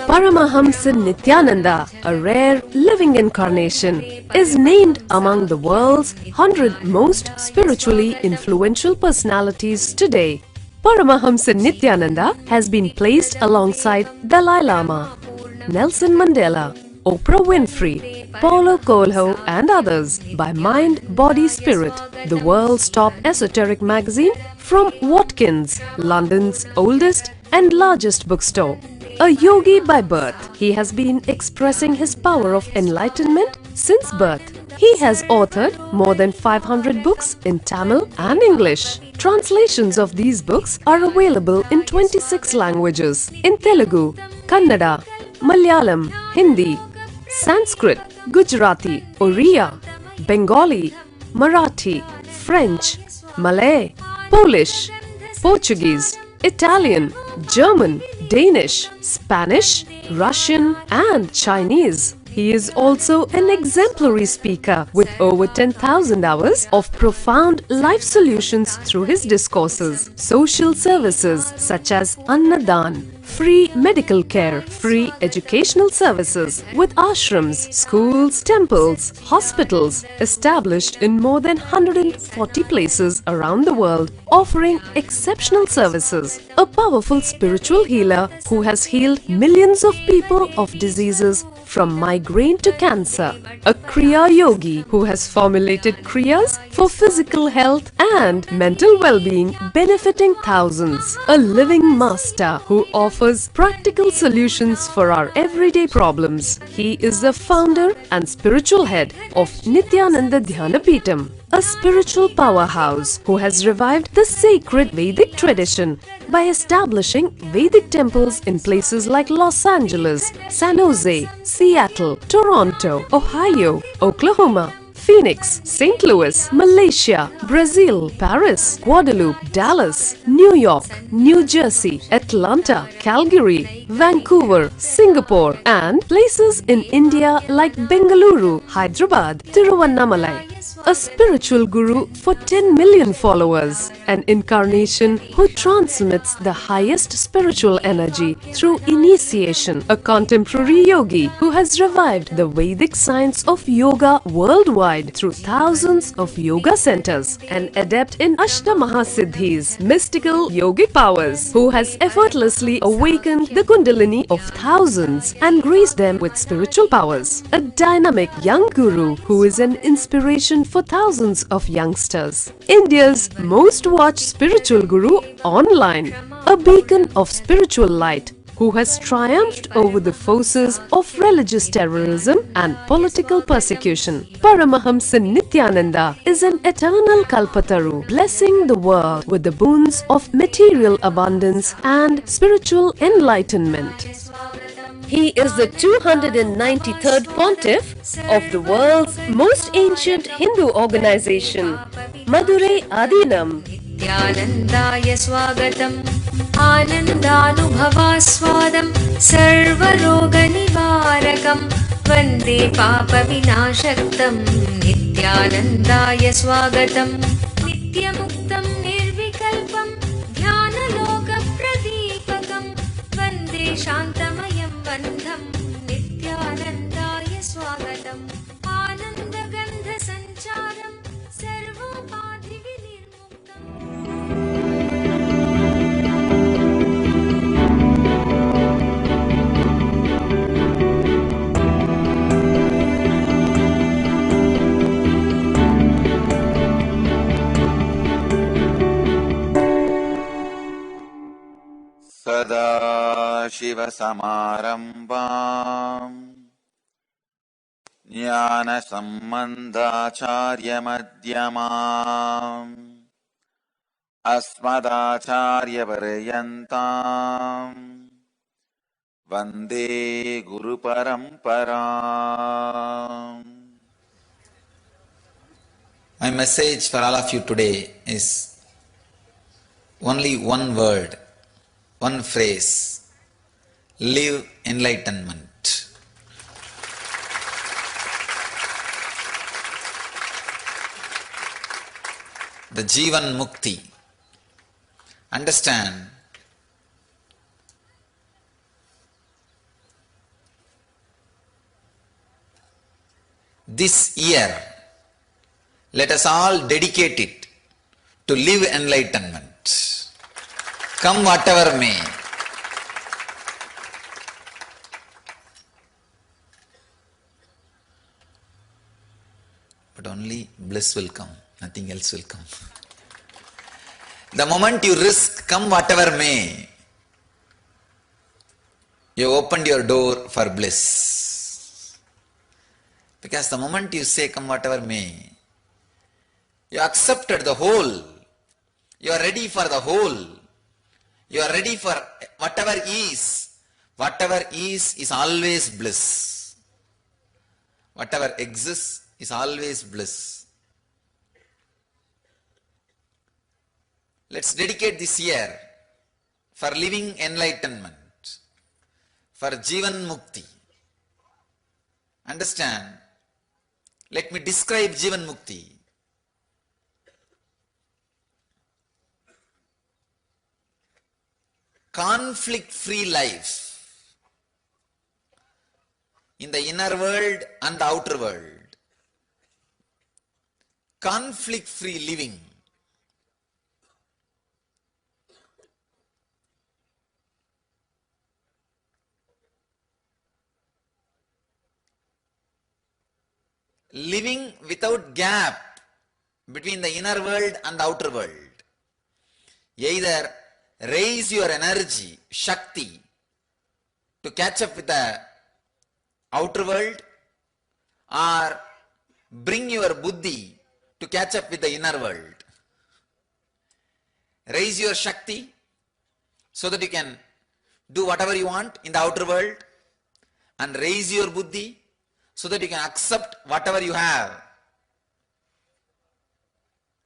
Paramahamsa Nithyananda, a rare living incarnation, is named among the world's 100 most spiritually influential personalities today. Paramahamsa Nithyananda has been placed alongside Dalai Lama, Nelson Mandela, Oprah Winfrey, Paulo Coelho and others by Mind, Body, Spirit, the world's top esoteric magazine from Watkins, London's oldest and largest bookstore. A yogi by birth, he has been expressing his power of enlightenment since birth. He has authored more than 500 books in Tamil and English. Translations of these books are available in 26 languages in Telugu, Kannada, Malayalam, Hindi, Sanskrit, Gujarati, Oriya, Bengali, Marathi, French, Malay, Polish, Portuguese, Italian, German, Danish, Spanish, Russian and Chinese. He is also an exemplary speaker with over 10,000 hours of profound life solutions through his discourses. Social services such as Annadan, free medical care, free educational services with ashrams, schools, temples, hospitals established in more than 140 places around the world, offering exceptional services. A powerful spiritual healer who has healed millions of people of diseases from migraine to cancer. A Kriya Yogi who has formulated Kriyas for physical health and mental well-being, benefiting thousands. A living master who offers practical solutions for our everyday problems. He is the founder and spiritual head of Nithyananda Dhyanapeetham, a spiritual powerhouse who has revived the sacred Vedic tradition by establishing Vedic temples in places like Los Angeles, San Jose, Seattle, Toronto, Ohio, Oklahoma, Phoenix, St. Louis, Malaysia, Brazil, Paris, Guadeloupe, Dallas, New York, New Jersey, Atlanta, Calgary, Vancouver, Singapore and places in India like Bengaluru, Hyderabad, Tiruvannamalai. A spiritual guru for 10 million followers, an incarnation who transmits the highest spiritual energy through initiation, a contemporary yogi who has revived the Vedic science of yoga worldwide through thousands of yoga centers, an adept in Ashtamaha-siddhis, mystical yogic powers, who has effortlessly awakened the Kundalini of thousands and graced them with spiritual powers, a dynamic young guru who is an inspiration for thousands of youngsters, India's most watched spiritual guru online, a beacon of spiritual light who has triumphed over the forces of religious terrorism and political persecution. Paramahamsa Nithyananda is an eternal Kalpataru, blessing the world with the boons of material abundance and spiritual enlightenment. He is the 293rd Pontiff of the world's most ancient Hindu organization, Madurai Adinam. Nithyanandaya swagatam, anandanubhavaswadam, sarvaroga nivarakam, vande papa vinashaktam. Nithyanandaya swagatam, nityamuktam nirvikalpam, dhyanaloka pradipakam, vande shantamayam bandham. Nithyanandaya swagatam, anandagandha sancharam, sarvopadhi vinirmuktam. सदाशिवसमारम्भाम् ज्ञानसम्बन्धाचार्यमध्यमाम् अस्मदाचार्यपर्यन्ताम् वन्दे गुरुपरम्पराम्. My message for all of you today is only one word, one phrase: live enlightenment. The Jivan Mukti. Understand, this year, let us all dedicate it to live enlightenment. Come whatever may. But only bliss will come, nothing else will come. The moment you risk come whatever may, you opened your door for bliss. Because the moment you say come whatever may, you accepted the whole. You are ready for the whole. You are ready for whatever is. Whatever is always bliss. Whatever exists is always bliss. Let's dedicate this year for living enlightenment, for Jivan Mukti. Understand? Let me describe Jivan Mukti. Conflict-free life in the inner world and the outer world. Conflict-free living. Living without gap between the inner world and the outer world. Either raise your energy, Shakti, to catch up with the outer world, or bring your Buddhi to catch up with the inner world. Raise your Shakti so that you can do whatever you want in the outer world, and raise your Buddhi so that you can accept whatever you have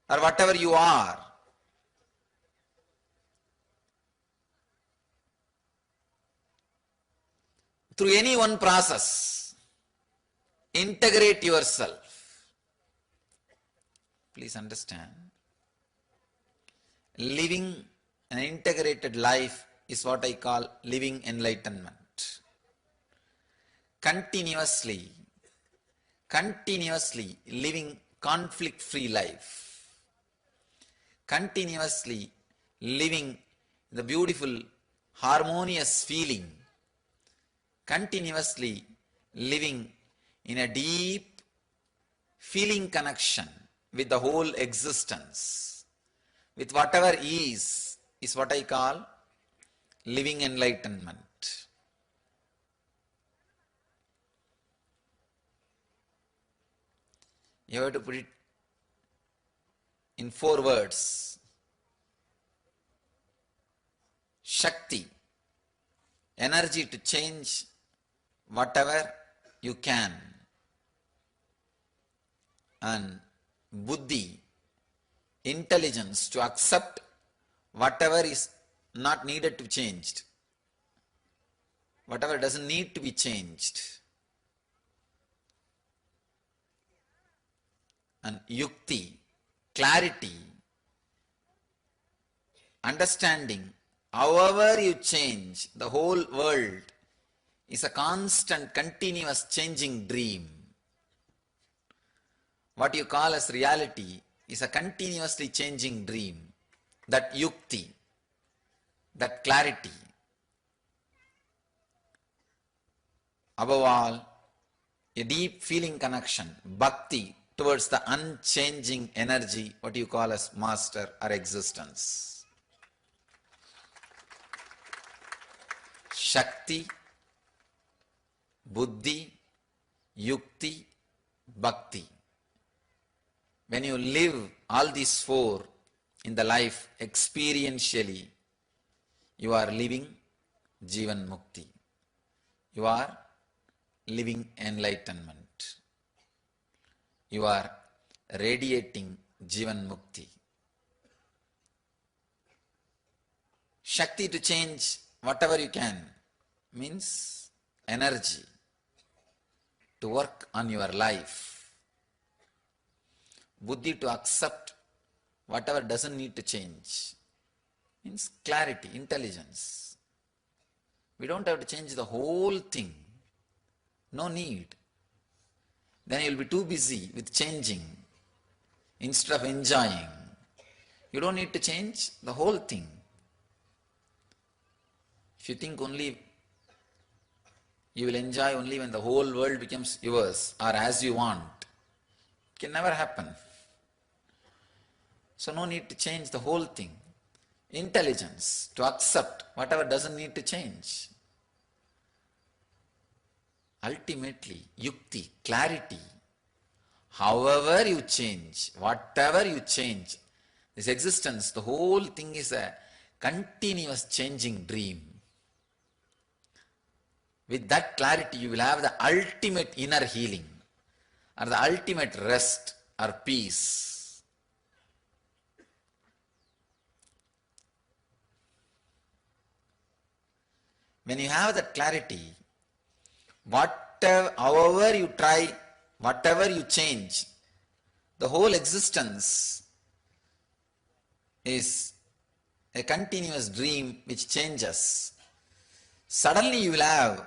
or whatever you are. Through any one process, integrate yourself. Please understand, living an integrated life is what I call living enlightenment. Continuously living conflict-free life. Continuously living the beautiful, harmonious feeling. Continuously living in a deep feeling connection with the whole existence, with whatever is what I call living enlightenment. You have to put it in 4 words. Shakti, energy to change whatever you can, and Buddhi, intelligence to accept whatever is not needed to be changed, whatever doesn't need to be changed, and Yukti, clarity, understanding. However you change, the whole world is a constant, continuous changing dream. What you call as reality is a continuously changing dream. That Yukti, that clarity. Above all, a deep feeling connection, bhakti, towards the unchanging energy, what you call as master or existence. Shakti, Buddhi, Yukti, Bhakti. When you live all these 4 in the life experientially, you are living Jivan Mukti. You are living enlightenment. You are radiating Jivan Mukti. Shakti to change whatever you can means energy to work on your life. Buddhi to accept whatever doesn't need to change means clarity, intelligence. We don't have to change the whole thing. No need. then you will be too busy with changing instead of enjoying. You don't need to change the whole thing. If you think only you will enjoy only when the whole world becomes yours or as you want, it can never happen. So no need to change the whole thing. Intelligence to accept whatever doesn't need to change. Ultimately, yukti, clarity. However you change, whatever you change, this existence, the whole thing is a continuous changing dream. With that clarity, you will have the ultimate inner healing or the ultimate rest or peace. When you have that clarity, however you try, whatever you change, the whole existence is a continuous dream which changes. Suddenly you will have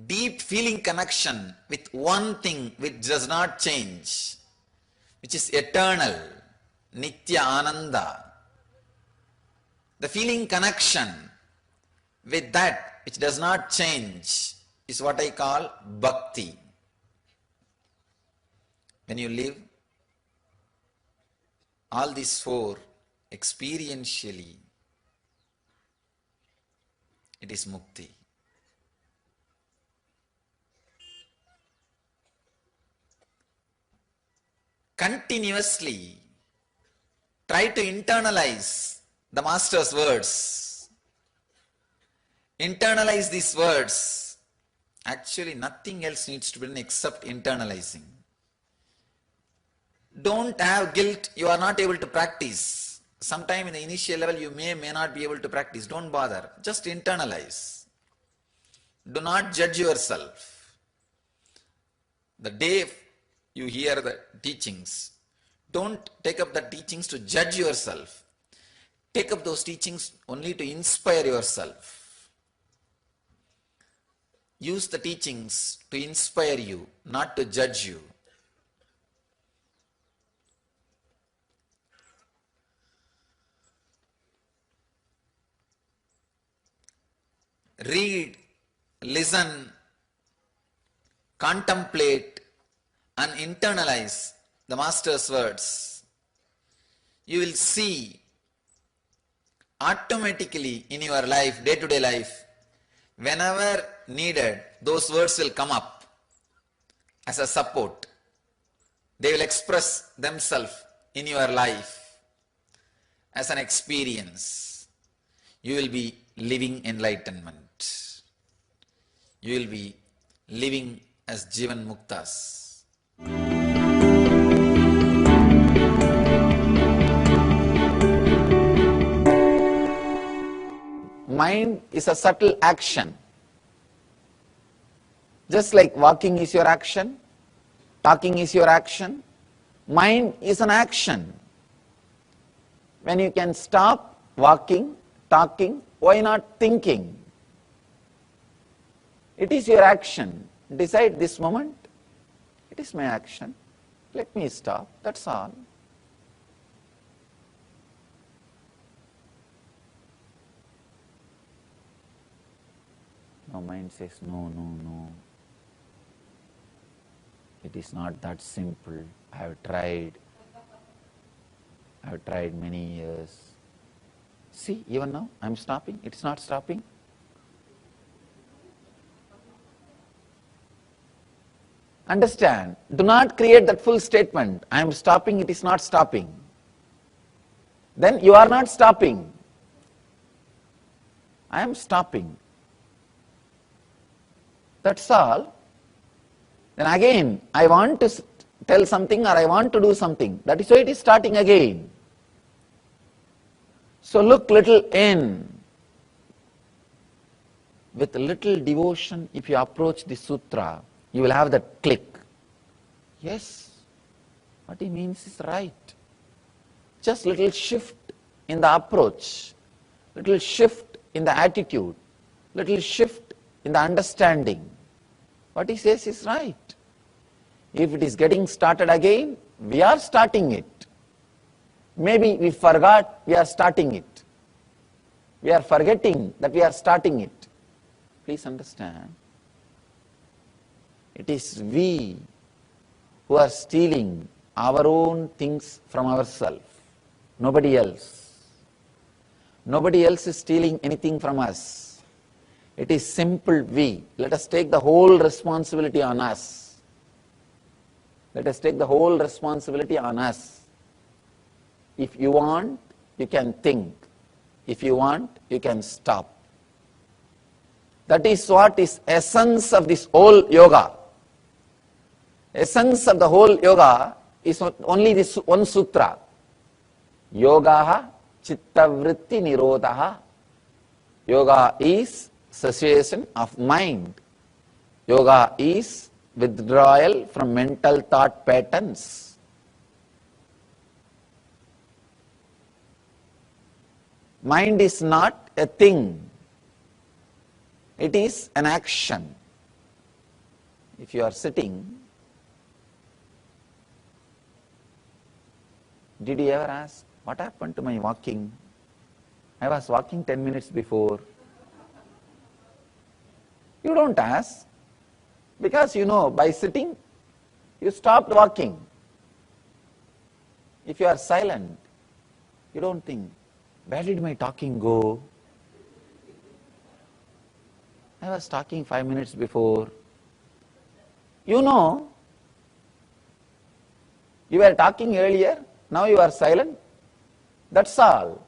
deep feeling connection with one thing which does not change, which is eternal, Nitya Ananda. The feeling connection with that which does not change is what I call bhakti. When you live all these four experientially, it is mukti. Continuously try to internalize the Master's words. Internalize these words. Actually, nothing else needs to be done except internalizing. Don't have guilt you are not able to practice. Sometime in the initial level you may not be able to practice. Don't bother. Just internalize. Do not judge yourself. The day you hear the teachings, don't take up the teachings to judge yourself. Take up those teachings only to inspire yourself. Use the teachings to inspire you, not to judge you. Read, listen, contemplate and internalize the Master's words. You will see automatically in your life, day-to-day life, whenever needed, those words will come up as a support. They will express themselves in your life as an experience. You will be living enlightenment. You will be living as Jivan Muktas. Mind is a subtle action. Just like walking is your action, talking is your action, mind is an action. When you can stop walking, talking, why not thinking? It is your action. Decide this moment, it is my action. Let me stop, that's all. Now mind says, no, no, no. It is not that simple. I have tried many years. See, even now I am stopping, it is not stopping. Understand, do not create that full statement. I am stopping, it is not stopping. Then you are not stopping. I am stopping. That's all. Then again, I want to tell something or I want to do something. That is why it is starting again. So look little in. With little devotion, if you approach the sutra, you will have that click. Yes, what he means is right. Just little shift in the approach, little shift in the attitude, little shift in the understanding. What he says is right. If it is getting started again, we are starting it. Maybe we forgot we are starting it. We are forgetting that we are starting it. Please understand. It is we who are stealing our own things from ourselves. Nobody else. Nobody else is stealing anything from us. It is simple we. Let us take the whole responsibility on us. Let us take the whole responsibility on us. If you want, you can think. If you want, you can stop. That is what is essence of this whole yoga. Essence of the whole yoga is only this one sutra. Yogaha chitta vritti nirodhaha. Yoga is cessation of mind. Yoga is withdrawal from mental thought patterns. Mind is not a thing. It is an action. If you are sitting, did you ever ask, what happened to my walking? I was walking 10 minutes before. You don't ask, because you know by sitting, you stopped walking. If you are silent, you don't think, where did my talking go? I was talking 5 minutes before. You know, you were talking earlier, now you are silent. That's all.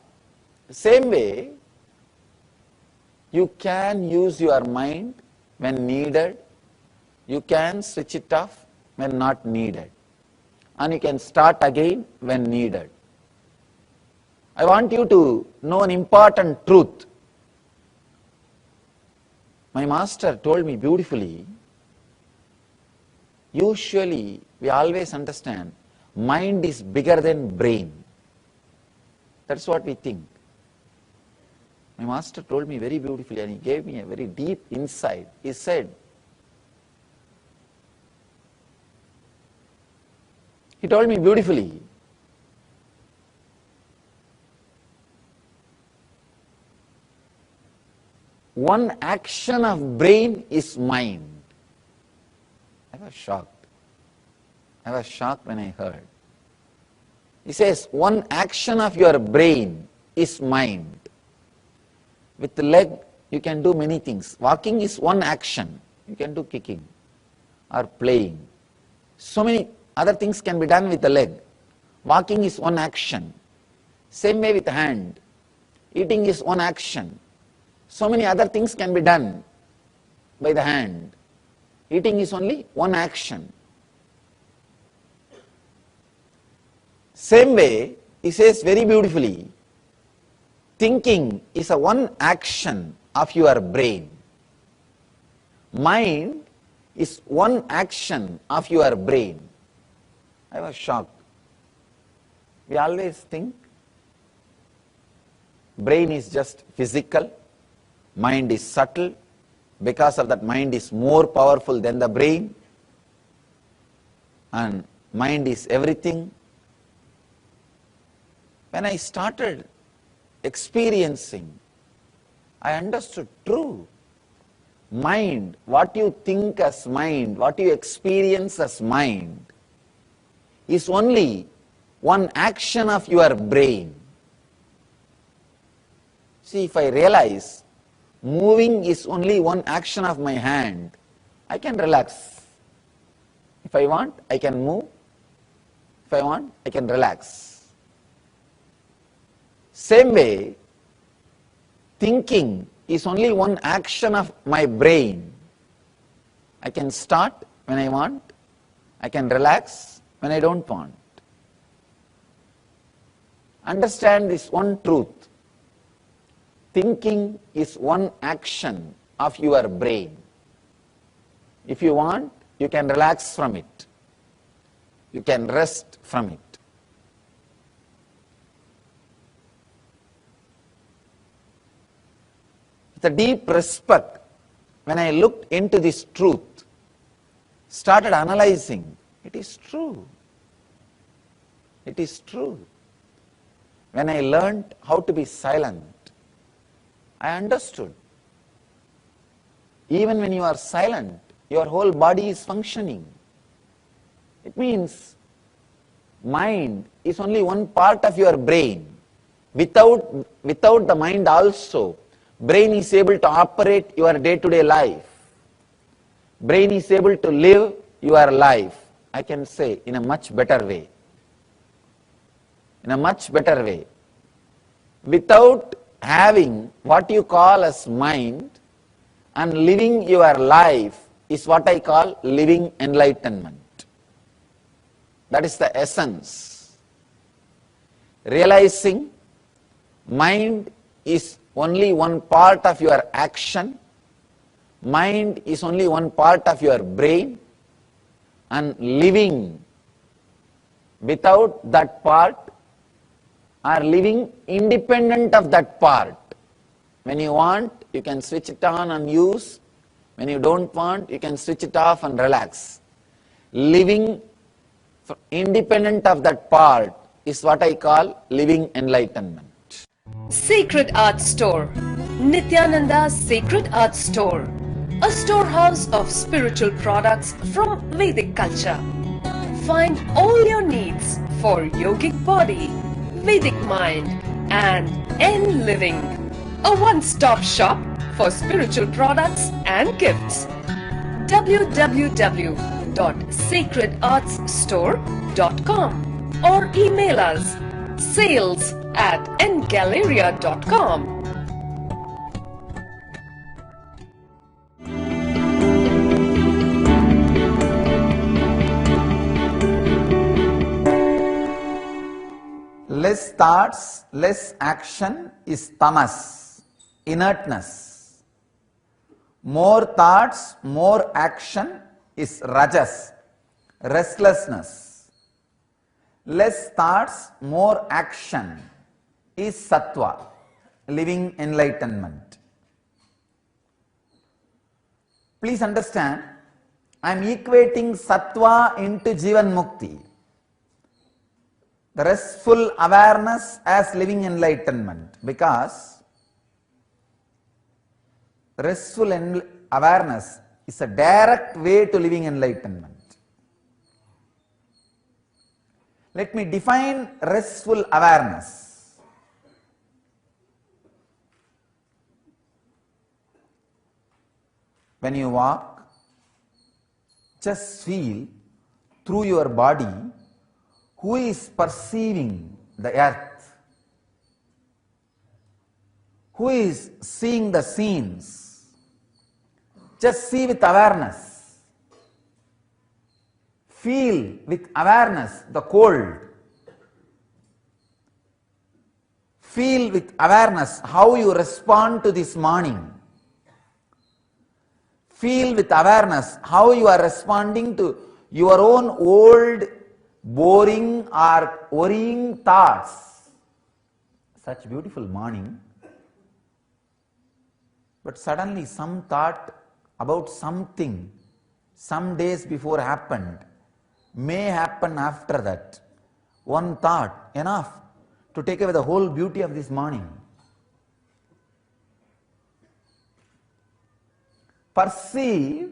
Same way, you can use your mind when needed. You can switch it off when not needed. And you can start again when needed. I want you to know an important truth. My master told me beautifully, usually we always understand mind is bigger than brain. That's what we think. My master told me very beautifully, and he gave me a very deep insight. He said, he told me beautifully, one action of brain is mind. I was shocked. I was shocked when I heard. He says, one action of your brain is mind. With the leg, you can do many things. Walking is one action. You can do kicking or playing. So many other things can be done with the leg. Walking is one action. Same way with the hand. Eating is one action. So many other things can be done by the hand. Eating is only one action. Same way, he says very beautifully, thinking is a one action of your brain. Mind is one action of your brain. I was shocked. We always think brain is just physical. Mind is subtle. Because of that, mind is more powerful than the brain. And mind is everything. When I started experiencing, I understood true. Mind, what you think as mind, what you experience as mind, is only one action of your brain. See, if I realize moving is only one action of my hand, I can relax. If I want, I can move. If I want, I can relax. Same way, thinking is only one action of my brain. I can start when I want. I can relax when I don't want. Understand this one truth. Thinking is one action of your brain. If you want, you can relax from it. You can rest from it. With a deep respect, when I looked into this truth, started analyzing, It is true. It is true. When I learned how to be silent, I understood. Even when you are silent, your whole body is functioning. It means mind is only one part of your brain. Without the mind also, brain is able to operate your day-to-day life. Brain is able to live your life, I can say, in a much better way. In a much better way. Without having what you call as mind and living your life is what I call living enlightenment. That is the essence. Realizing mind is only one part of your action, mind is only one part of your brain, and living without that part or living independent of that part. When you want, you can switch it on and use. When you don't want, you can switch it off and relax. Living independent of that part is what I call living enlightenment. Sacred Art Store. Nithyananda's Sacred Art Store. A storehouse of spiritual products from Vedic culture. Find all your needs for yogic body, Vedic mind, and N living. A one-stop shop for spiritual products and gifts. www.sacredartsstore.com or email us sales@ngalleria.com. Less thoughts, less action is tamas, inertness. More thoughts, more action is rajas, restlessness. Less thoughts, more action is sattva, living enlightenment. Please understand, I am equating sattva into Jivan Mukti. The restful awareness as living enlightenment, because restful awareness is a direct way to living enlightenment. Let me define restful awareness. When you walk, just feel through your body who is perceiving the earth, who is seeing the scenes. Just see with awareness. Feel with awareness the cold. Feel with awareness how you respond to this morning. Feel with awareness how you are responding to your own old, boring or worrying thoughts. Such beautiful morning, but suddenly some thought about something some days before happened may happen after that. One thought enough to take away the whole beauty of this morning. Perceive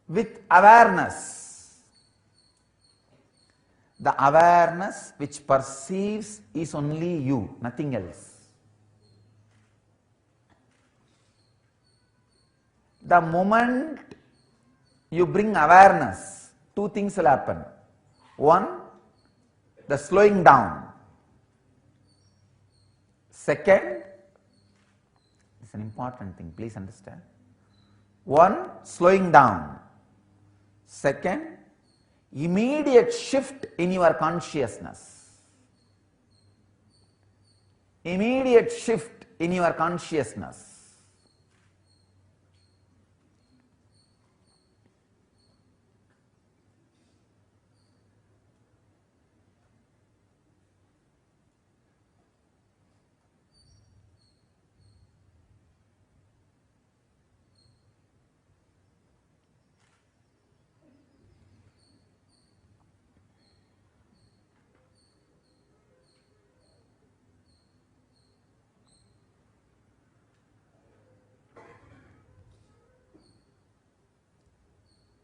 with awareness. The awareness which perceives is only you, nothing else. The moment you bring awareness, two things will happen. One, the slowing down. Second, it's an important thing, please understand. One, slowing down. Second, immediate shift in your consciousness. Immediate shift in your consciousness.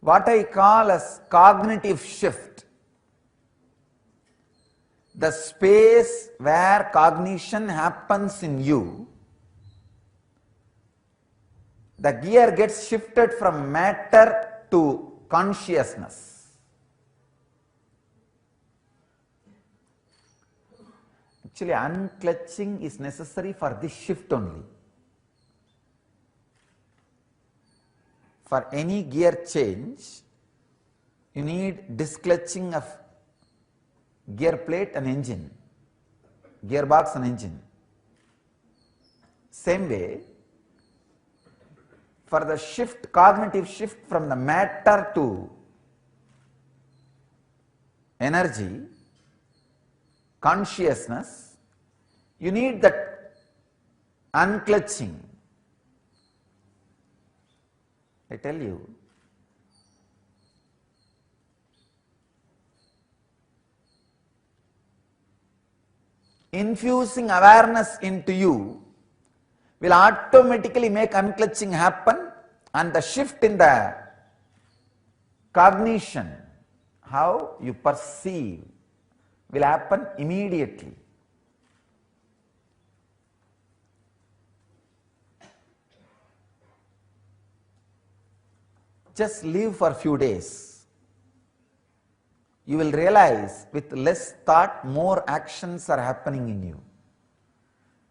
what I call as cognitive shift. The space where cognition happens in you, the gear gets shifted from matter to consciousness. Actually, unclutching is necessary for this shift only. For any gear change, you need disclutching of gear plate and engine, gearbox and engine. Same way, for the shift, cognitive shift from the matter to energy, consciousness, you need that unclutching. I tell you, infusing awareness into you will automatically make unclutching happen, and the shift in the cognition, how you perceive, will happen immediately. Just live for a few days. You will realize with less thought, more actions are happening in you.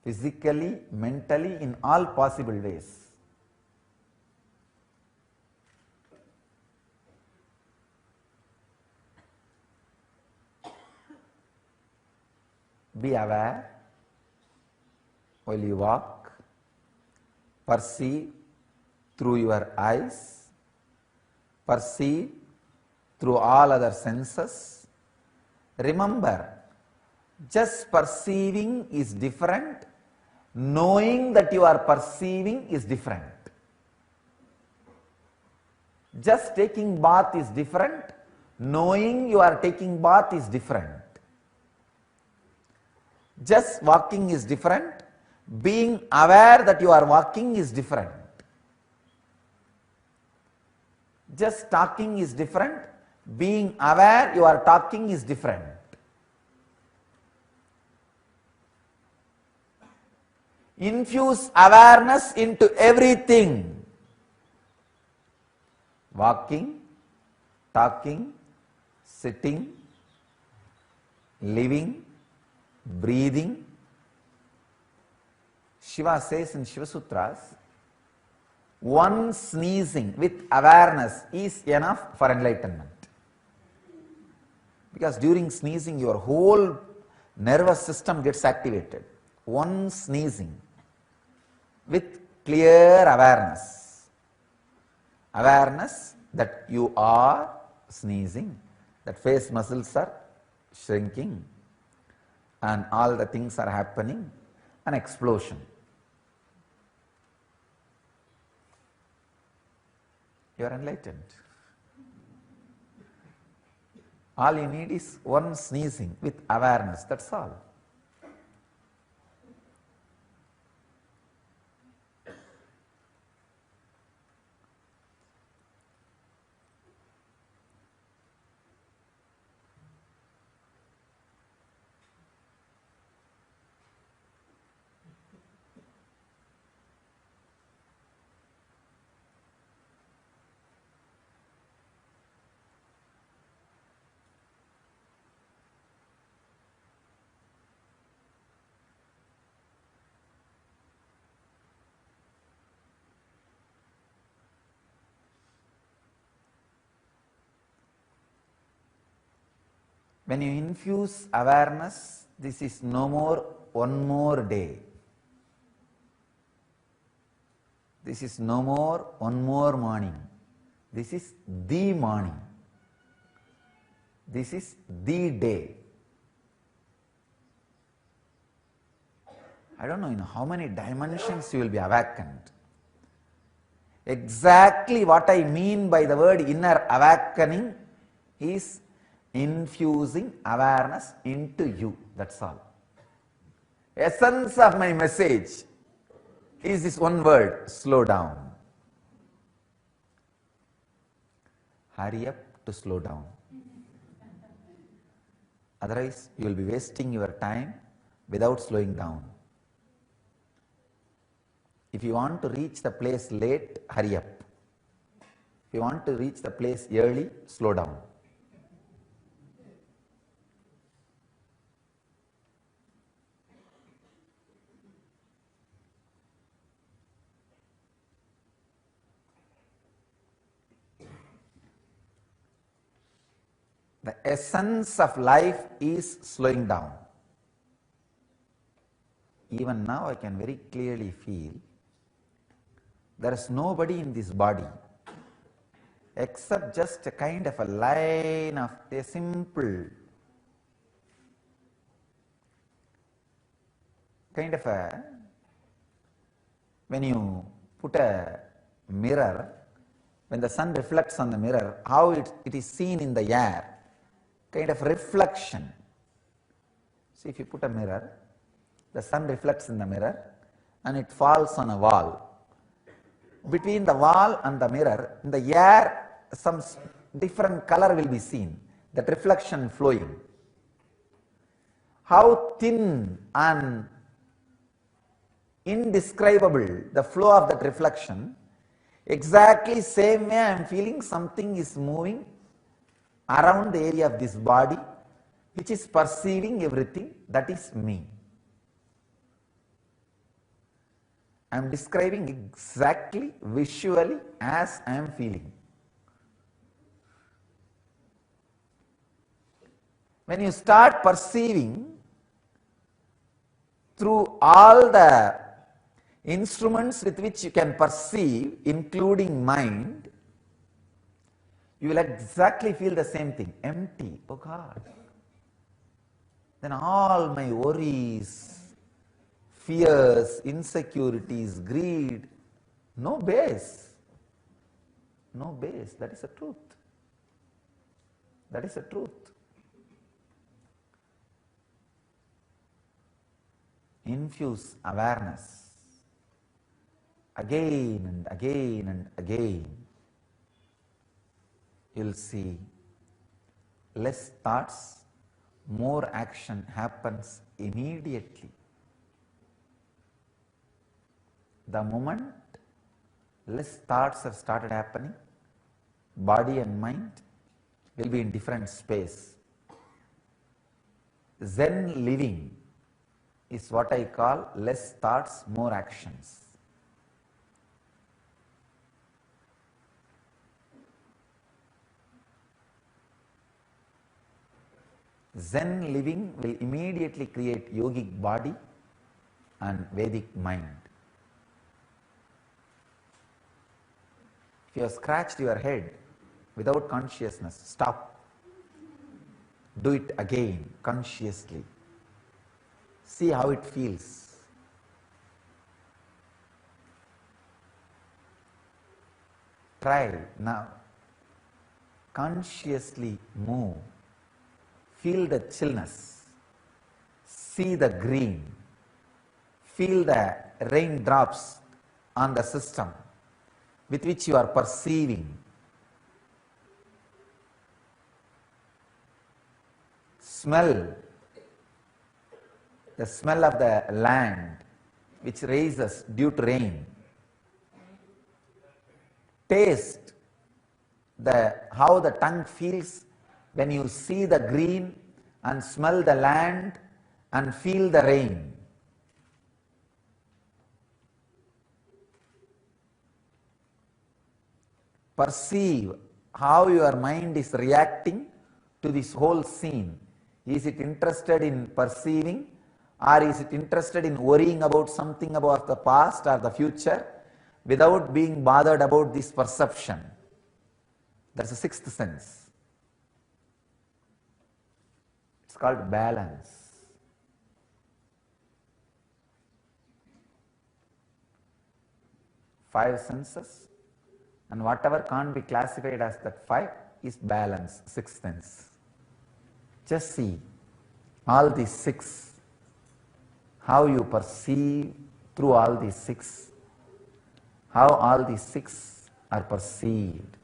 Physically, mentally, in all possible ways. Be aware while you walk, perceive through your eyes, perceive through all other senses. Remember, just perceiving is different, knowing that you are perceiving is different. Just taking bath is different, knowing you are taking bath is different. Just walking is different, being aware that you are walking is different. Just talking is different, being aware you are talking is different. Infuse awareness into everything. Walking, talking, sitting, living, breathing. Shiva says in Shiva Sutras, one sneezing with awareness is enough for enlightenment. Because during sneezing your whole nervous system gets activated. One sneezing with clear awareness. Awareness that you are sneezing, that face muscles are shrinking and all the things are happening, an explosion. You are enlightened. All you need is one sneezing with awareness, that's all. When you infuse awareness, this is no more one more day. This is no more one more morning. This is the morning. This is the day. I don't know in how many dimensions you will be awakened. Exactly what I mean by the word inner awakening is infusing awareness into you, that's all. Essence of my message is this one word, slow down. hurry up to slow down. Otherwise, you will be wasting your time without slowing down. If you want to reach the place late, hurry up. If you want to reach the place early, slow down. The essence of life is slowing down. Even now I can very clearly feel there is nobody in this body except just a kind of a line of a simple kind of a, when you put a mirror, when the sun reflects on the mirror, how it is seen in the air, kind of reflection. See, if you put a mirror, the sun reflects in the mirror and it falls on a wall. Between the wall and the mirror, in the air, some different color will be seen, that reflection flowing. How thin and indescribable the flow of that reflection, exactly same way I am feeling something is moving around the area of this body, which is perceiving everything, that is me. I am describing exactly visually as I am feeling. When you start perceiving through all the instruments with which you can perceive, including mind, you will exactly feel the same thing, empty, oh God. Then all my worries, fears, insecurities, greed, no base. No base, that is the truth. That is the truth. Infuse awareness again and again and again. You will see less thoughts, more action happens immediately. The moment less thoughts have started happening, body and mind will be in different space. Zen living is what I call less thoughts, more actions. Zen living will immediately create yogic body and Vedic mind. If you have scratched your head without consciousness, stop. Do it again consciously. See how it feels. Try now. Consciously move. Feel the chillness. See the green. Feel the raindrops on the system with which you are perceiving. Smell the smell of the land which raises due to rain. Taste how the tongue feels when you see the green and smell the land and feel the rain. Perceive how your mind is reacting to this whole scene. Is it interested in perceiving, or is it interested in worrying about something about the past or the future without being bothered about this perception? That's the sixth sense. It's called balance. Five senses, and whatever can't be classified as that five is balance, sixth sense. Just see all these six, how you perceive through all these six, how all these six are perceived.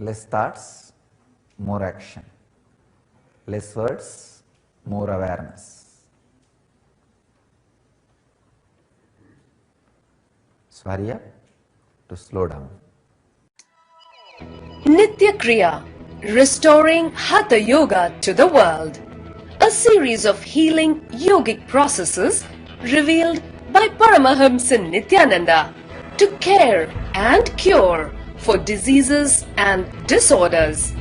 Less thoughts, more action. Less words, more awareness. So hurry up to slow down. Nitya Kriya, restoring Hatha Yoga to the world. A series of healing yogic processes revealed by Paramahamsa Nithyananda to care and cure for diseases and disorders.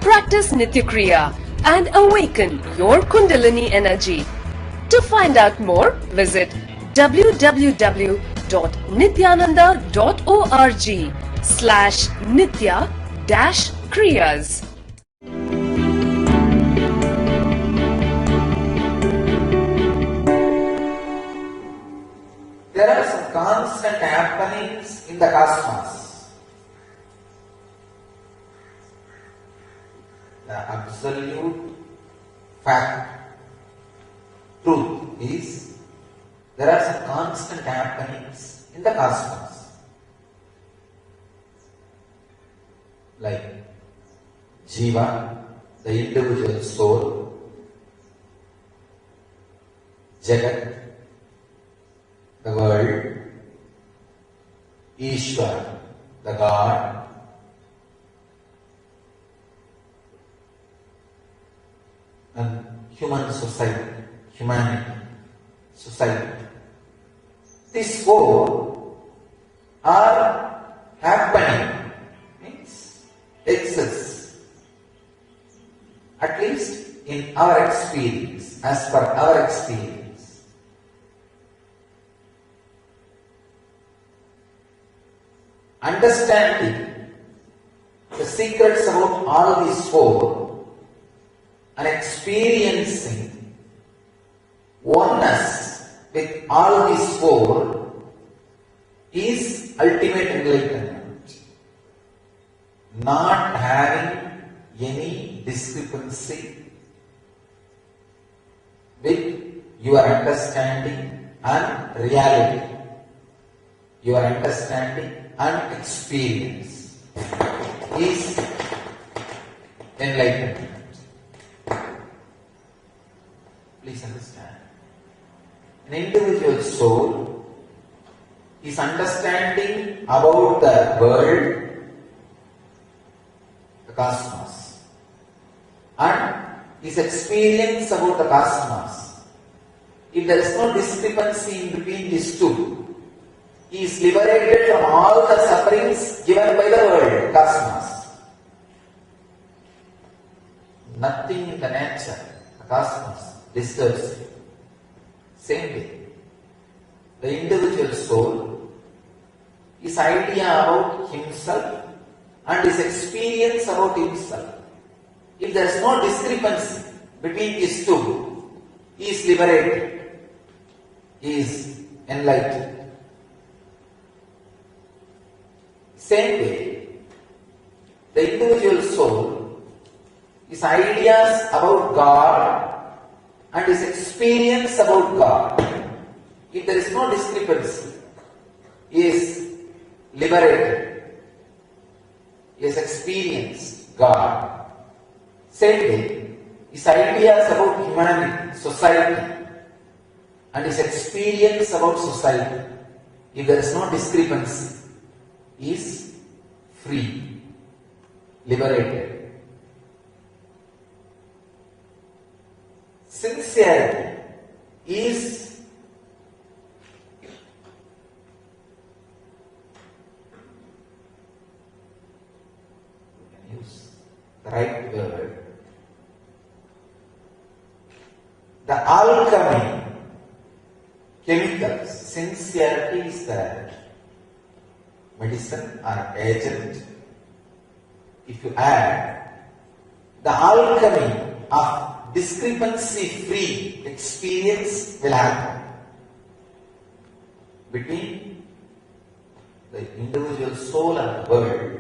Practice Nitya Kriya and awaken your Kundalini energy. To find out more, visit www.nityananda.org/nitya-kriyas. There are some constant happenings in the cosmos. The absolute fact, truth is, there are some constant happenings in the cosmos. Like Jiva, the individual soul, Jagat, the world, Ishvara, the God, and human society, humanity, society. These four are happening, means exists, at least in our experience, as per our experience. Understanding the secrets about all these four and experiencing oneness with all these four is ultimate enlightenment. Not having any discrepancy with your understanding and reality, your understanding and experience is enlightenment. Please understand. An individual soul is understanding about the world, the cosmos, and his experience about the cosmos. If there is no discrepancy in between these two, he is liberated from all the sufferings given by the world, cosmos. Nothing in the nature, the cosmos, disturbs him. Same way, the individual soul, his idea about himself and his experience about himself, if there is no discrepancy between these two, he is liberated, he is enlightened. Same way, the individual soul, his ideas about God and his experience about God, if there is no discrepancy, he is liberated, he has experienced God. Same way, his ideas about humanity, society, and his experience about society, if there is no discrepancy, is free, liberated. Sincerity is use the right word. The alchemy, chemicals, sincerity is the medicine or agent. If you add the alchemy of discrepancy-free experience will happen between the individual soul and the world.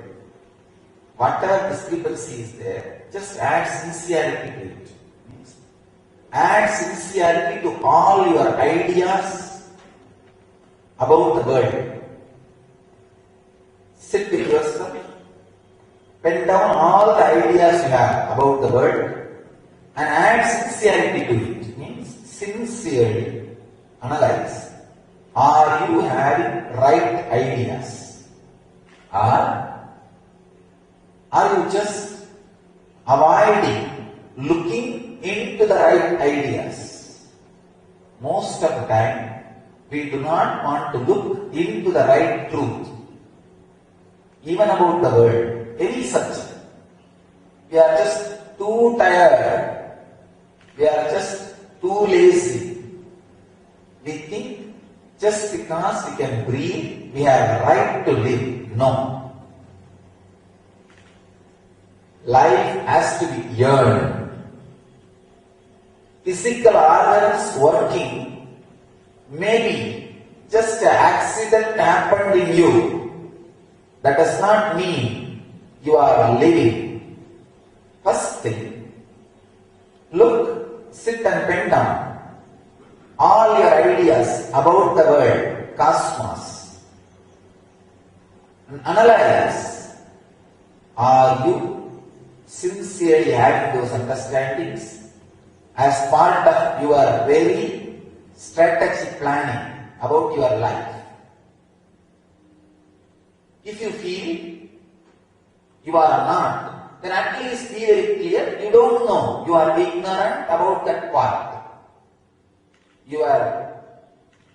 Whatever discrepancy is there, just add sincerity to it. Add sincerity to all your ideas about the world. Sit with yourself pen down all the ideas you have about the world and add sincerity to it. Means sincerely analyze. Are you having right ideas? Or are you just avoiding looking into the right ideas? Most of the time, we do not want to look into the right truth. Even about the world, any subject. We are just too tired. We are just too lazy. We think just because we can breathe, we have a right to live. No. Life has to be earned. Physical organs working, maybe just an accident happened in you. That does not mean you are living. First thing, look, sit and pen down all your ideas about the world, cosmos, and analyze. Are you sincerely having those understandings as part of your very strategic planning about your life? If you feel you are not, then at least be very clear, you don't know, you are ignorant about that part.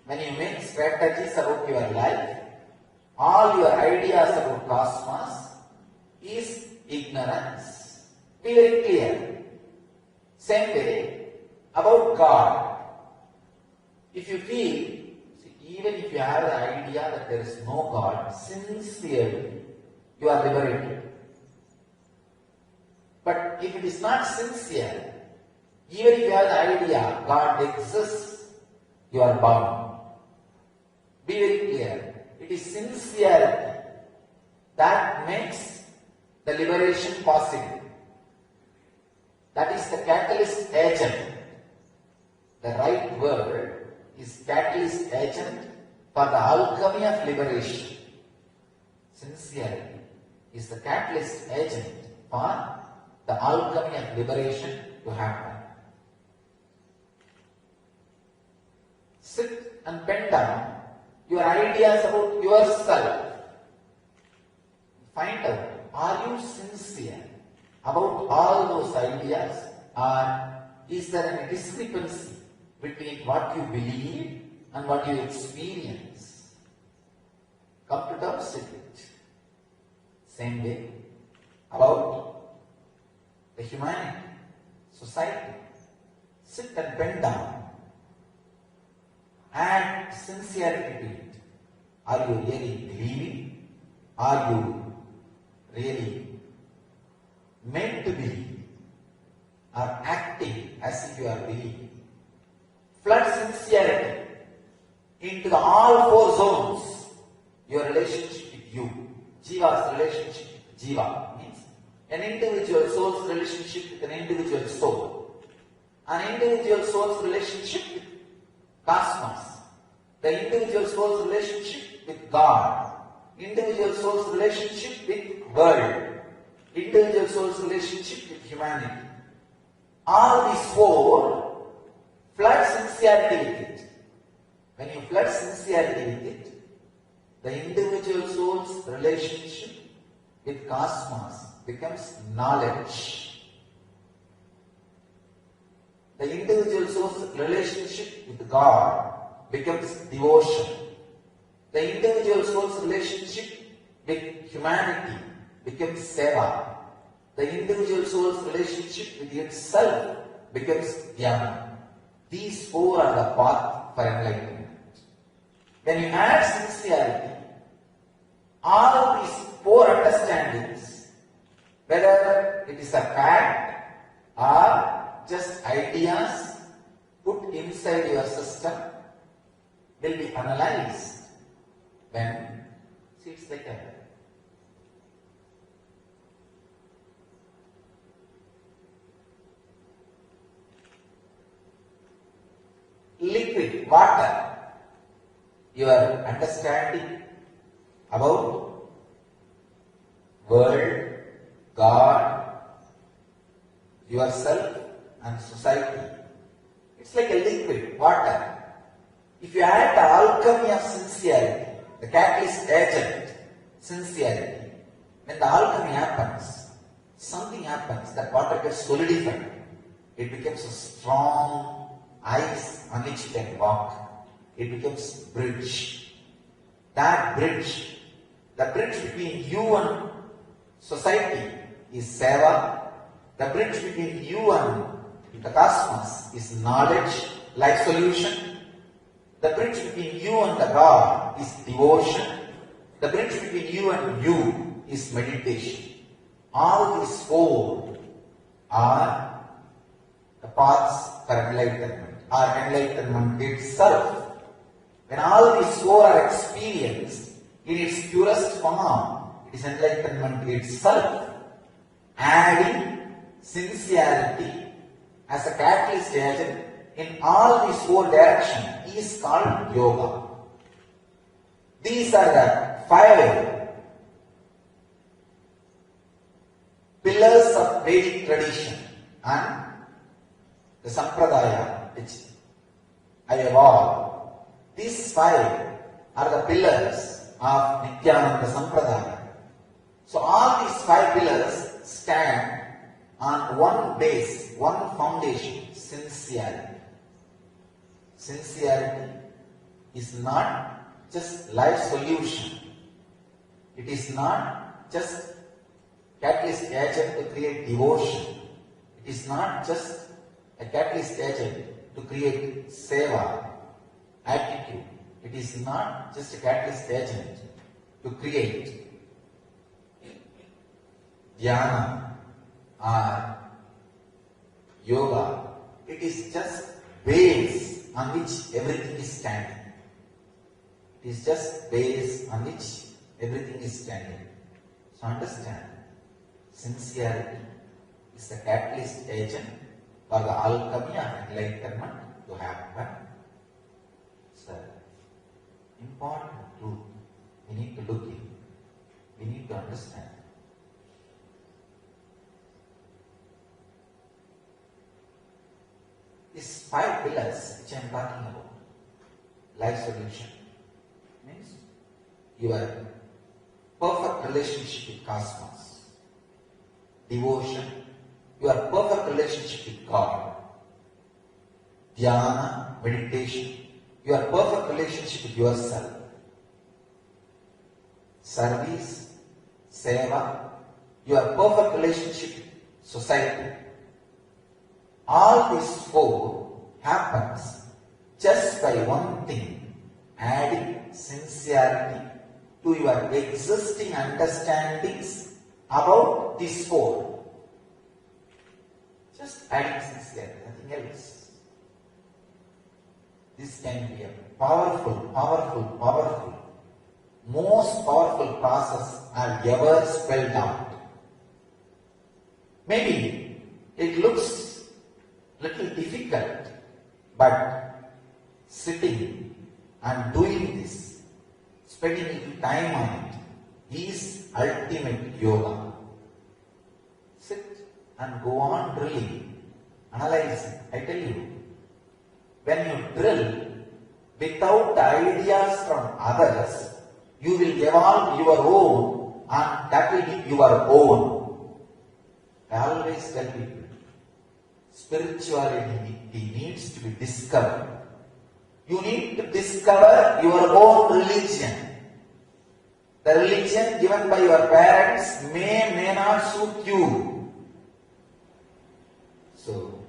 When you make strategies about your life, all your ideas about cosmos is ignorance. Be very clear. Same way about God. If you feel, even if you have the idea that there is no God, sincerely, you are liberated. But if it is not sincere, even if you have the idea God exists, you are bound. Be very clear. It is sincerity that makes the liberation possible. That is the catalyst agent. The right word is catalyst agent for the alchemy of liberation. Sincerity is the catalyst agent for the alchemy of liberation to happen. Sit and pen down your ideas about yourself. Find out, are you sincere about all those ideas, or is there any discrepancy between what you believe and what you experience? Come to terms with it. Same way about the humanity, society. Sit and pen down. Add sincerity to it. Are you really believing? Are you really meant to be? Or acting as if you are believing? Flood sincerity into the all four zones. Your relationship with you. Jiva's relationship with Jiva means an individual soul's relationship with an individual soul. An individual soul's relationship with cosmos. The individual soul's relationship with God. Individual soul's relationship with world. Individual soul's relationship with humanity. All these four, flood sincerity with it. When you flood sincerity with it, the individual soul's relationship with cosmos becomes knowledge. The individual soul's relationship with God becomes devotion. The individual soul's relationship with humanity becomes seva. The individual soul's relationship with itself becomes dhyana. These four are the path for enlightenment. When you add sincerity, all these four understandings, whether it is a fact or just ideas put inside your system, will be analyzed when, see, it's like a liquid water. Your understanding about world, God, yourself and society. It's like a liquid, water. If you add the alchemy of sincerity, the catalyst agent, sincerity, when the alchemy happens, something happens, that water gets solidified. It becomes a strong ice on which you can walk. It becomes bridge. That bridge, the bridge between you and society is seva. The bridge between you and the cosmos is knowledge, life solution. The bridge between you and the God is devotion. The bridge between you and you is meditation. All these four are the paths for enlightenment, or enlightenment itself. When all these four are experienced in its purest form, it is enlightenment itself. Adding sincerity as a catalyst agent in all these four directions is called yoga. These are the 5 pillars of Vedic tradition and the Sampradaya which I evolved. These 5 are the pillars of Nithyananda Sampradaya. So all these 5 pillars stand on one base, one foundation, sincerity. Sincerity is not just life solution. It is not just catalyst agent to create devotion. It is not just a catalyst agent to create seva, attitude. It is not just a catalyst agent to create dhyana or yoga. It is just base on which everything is standing. It is just base on which everything is standing. So understand, sincerity is the catalyst agent for the alchemy of enlightenment to happen. It's an important truth we need to look in. We need to understand. These 5 pillars which I am talking about, life solution, means your perfect relationship with cosmos, devotion, your perfect relationship with God, dhyana, meditation, your perfect relationship with yourself, service, seva, your perfect relationship with society. All these 4 happens just by one thing, adding sincerity to your existing understandings about these 4. Just adding sincerity, nothing else. This can be a powerful, most powerful process I've ever spelled out. Maybe it looks little difficult, but sitting and doing this, spending little time on it, is ultimate yoga. Sit and go on drilling, analyzing. I tell you, when you drill without the ideas from others, you will evolve your own, and that will be your own. I always tell people, spirituality needs to be discovered. You need to discover your own religion. The religion given by your parents may not suit you. So,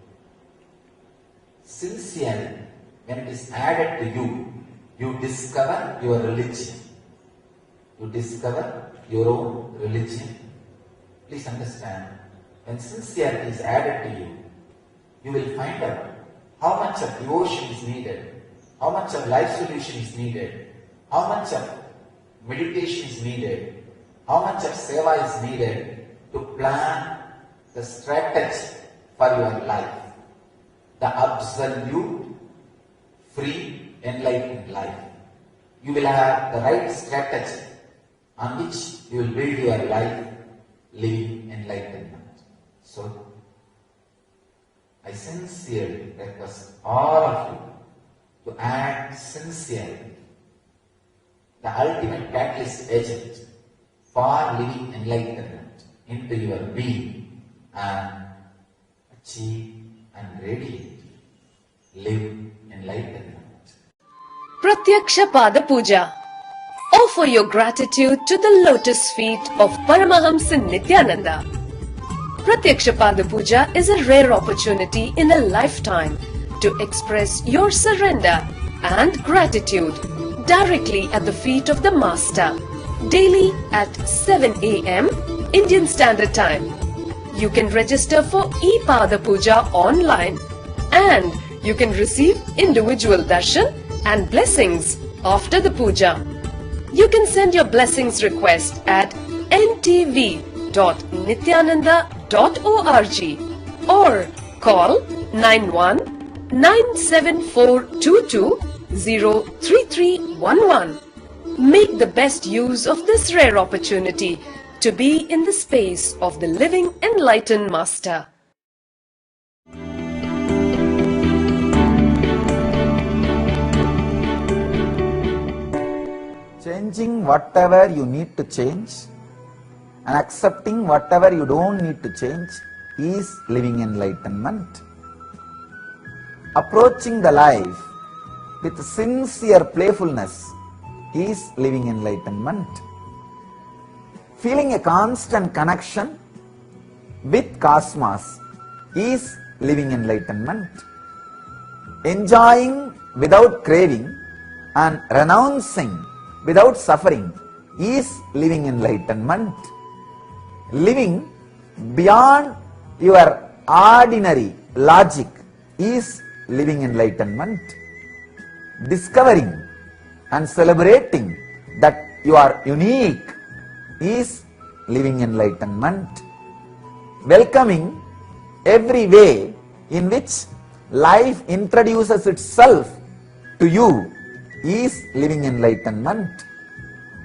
sincerely, when it is added to you, you discover your religion. You discover your own religion. Please understand, when sincerity is added to you, you will find out how much of devotion is needed, how much of life solution is needed, how much of meditation is needed, how much of seva is needed to plan the strategy for your life. The absolute, free, enlightened life. You will have the right strategy on which you will build your life living enlightenment. So, I sincerely request all of you to act sincerely, the ultimate catalyst agent for living enlightenment into your being and achieve and radiate, live enlightenment. Pratyaksha Pada Puja. Offer your gratitude to the lotus feet of Paramahamsa Nithyananda. Pratyaksha Pada Puja is a rare opportunity in a lifetime to express your surrender and gratitude directly at the feet of the Master, daily at 7 a.m. Indian Standard Time. You can register for e-Pada Puja online and you can receive individual darshan and blessings after the puja. You can send your blessings request at ntv.nityananda.org or call 91-97422-03311. Make the best use of this rare opportunity to be in the space of the Living Enlightened Master. Changing whatever you need to change and accepting whatever you don't need to change is living enlightenment. Approaching the life with sincere playfulness is living enlightenment. Feeling a constant connection with cosmos is living enlightenment. Enjoying without craving and renouncing without suffering is living enlightenment. Living beyond your ordinary logic is living enlightenment. Discovering and celebrating that you are unique is living enlightenment. Welcoming every way in which life introduces itself to you is living enlightenment.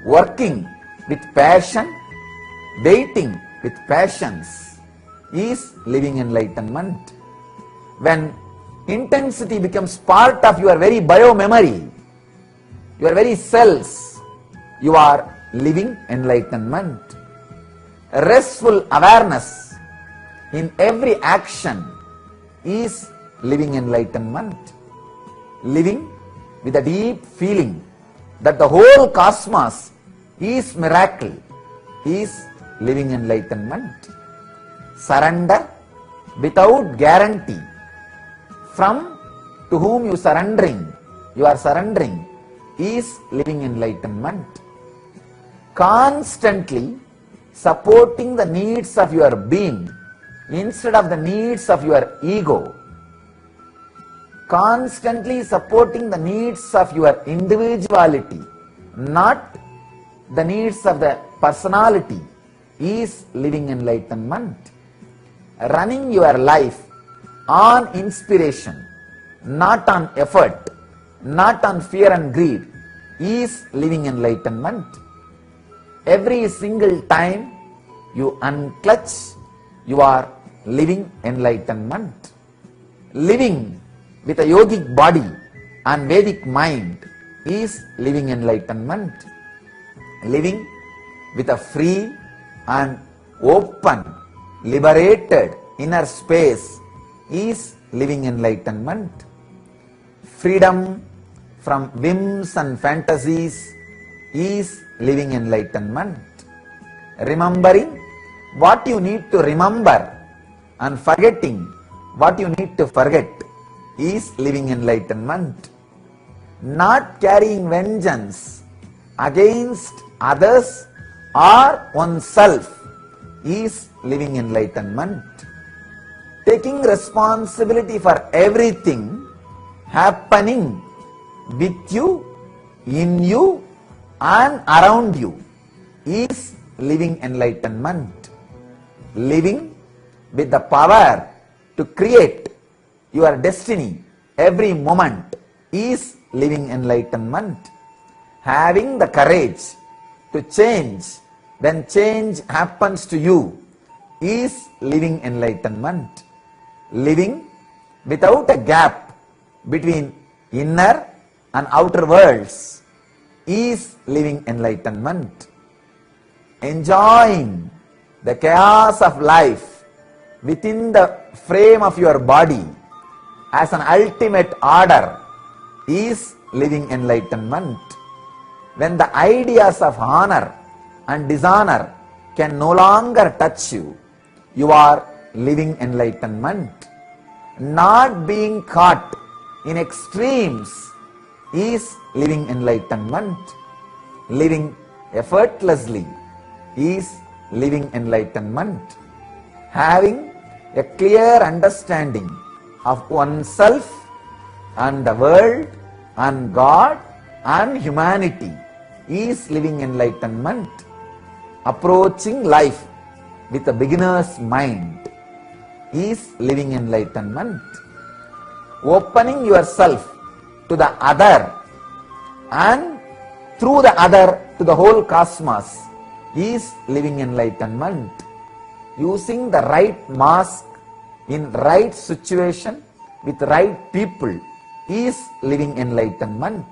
Working with passion, waiting with patience is living enlightenment. When intensity becomes part of your very bio-memory, your very cells, you are living enlightenment. Restful awareness in every action is living enlightenment. Living with a deep feeling that the whole cosmos is miracle is living enlightenment. Surrender without guarantee from to whom you are surrendering is living enlightenment. Constantly supporting the needs of your being instead of the needs of your ego. Constantly supporting the needs of your individuality, not the needs of the personality, is living enlightenment. Running your life on inspiration, not on effort, not on fear and greed, is living enlightenment. Every single time you unclutch, you are living enlightenment. Living with a yogic body and Vedic mind is living enlightenment. Living with a free and open, liberated inner space is living enlightenment. Freedom from whims and fantasies is living enlightenment. Remembering what you need to remember and forgetting what you need to forget is living enlightenment. Not carrying vengeance against others or oneself is living enlightenment. Taking responsibility for everything happening with you, in you and around you is living enlightenment. Living with the power to create your destiny every moment is living enlightenment. Having the courage to change when change happens to you is living enlightenment. Living without a gap between inner and outer worlds is living enlightenment. Enjoying the chaos of life within the frame of your body as an ultimate order is living enlightenment. When the ideas of honor and dishonor can no longer touch you, you are living enlightenment. Not being caught in extremes is living enlightenment. Living effortlessly is living enlightenment. Having a clear understanding of oneself and the world and God and humanity is living enlightenment. Approaching life with a beginner's mind is living enlightenment. Opening yourself to the other and through the other to the whole cosmos is living enlightenment. Using the right mask in right situation with right people is living enlightenment.